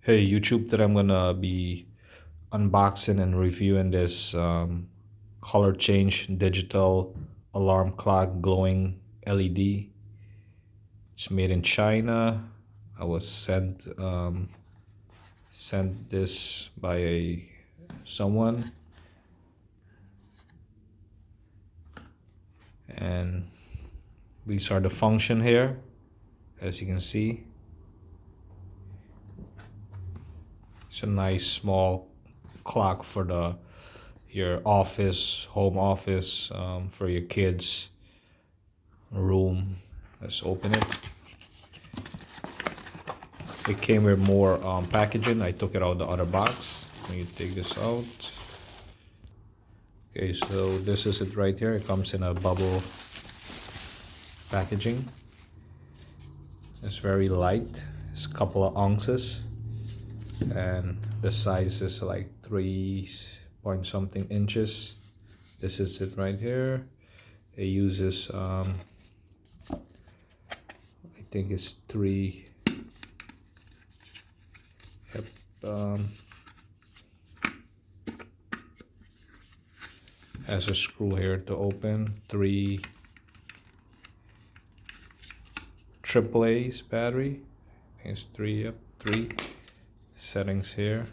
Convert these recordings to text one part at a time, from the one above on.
Hey YouTube, today I'm gonna be unboxing and reviewing this color change digital alarm clock glowing LED. It's made in China. I was sent this by someone, and these are the function here. As you can see, it's a nice small clock for the your office, home office, for your kids' room. Let's open it. It came with more packaging. I took it out of the other box. Let me take this out. Okay, so this is it right here. It comes in a bubble packaging. It's very light. It's a couple of ounces, and the size is like 3 point something inches. This is it right here. It uses I think it's three. Yep, has a screw here to open. 3 AAA's battery. I think it's 3. Yep, 3 settings here.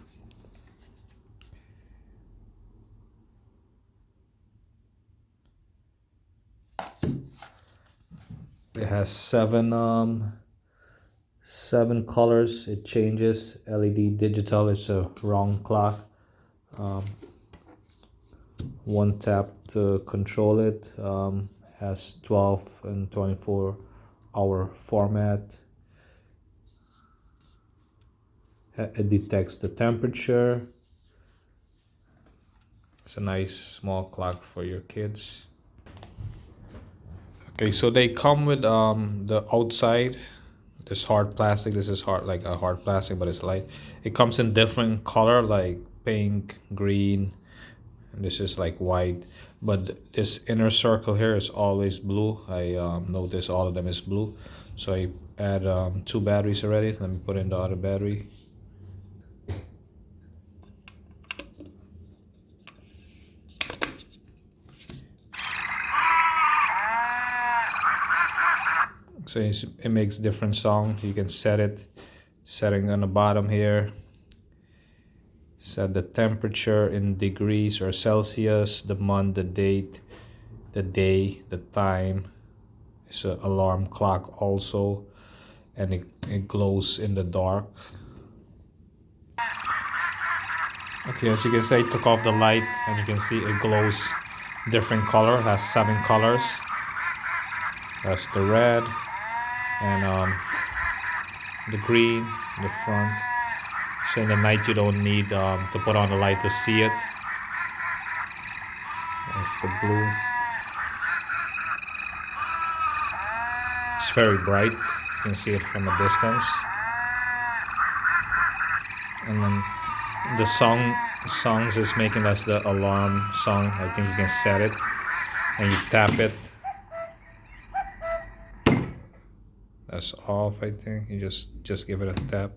It has seven colors. It changes. LED digital. It's a round clock. One tap to control it. Has 12 and 24-hour format. It detects the temperature. It's a nice small clock for your kids. Okay, so they come with the outside, this hard plastic. This is hard, like a hard plastic, but it's light. It comes in different color, like pink, green, and this is like white. But this inner circle here is always blue. I notice all of them is blue. So I add 2 batteries already. Let me put in the other battery. So it makes different sound. You can set it, setting on the bottom here. Set the temperature in degrees or Celsius, the month, the date, the day, the time. It's an alarm clock also, and it glows in the dark. Okay, as you can see, I took off the light, and you can see it glows different color. It has 7 colors. That's the red, and the green, the front. So in the night you don't need to put on the light to see it. That's the blue. It's very bright. You can see it from a distance. And then the songs is making, that's the alarm song. I think you can set it and you tap it. That's off, I think. You just give it a tap.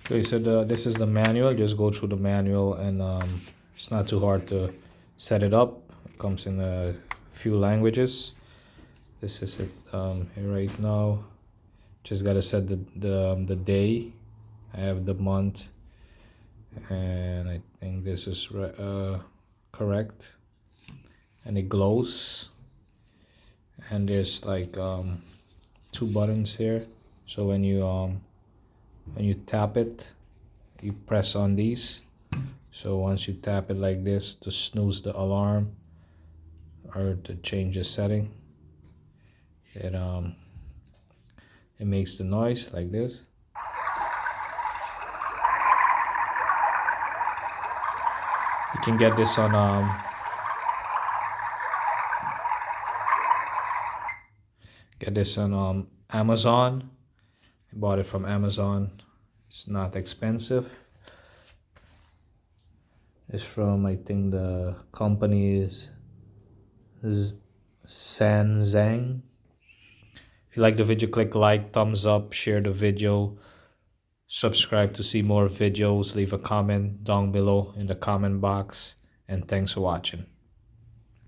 Okay, so this is the manual. Just go through the manual, and it's not too hard to set it up. It comes in a few languages. This is it here right now. Just gotta set the day. I have the month, and I think this is correct. And it glows, and there's like 2 buttons here. So when you tap it, you press on these. So once you tap it like this to snooze the alarm or to change the setting, it makes the noise like this. You can get this on Amazon. I bought it from Amazon. It's not expensive. It's from, I think the company is Sanzang. If you like the video, click like, thumbs up, share the video, subscribe to see more videos, leave a comment down below in the comment box, and thanks for watching.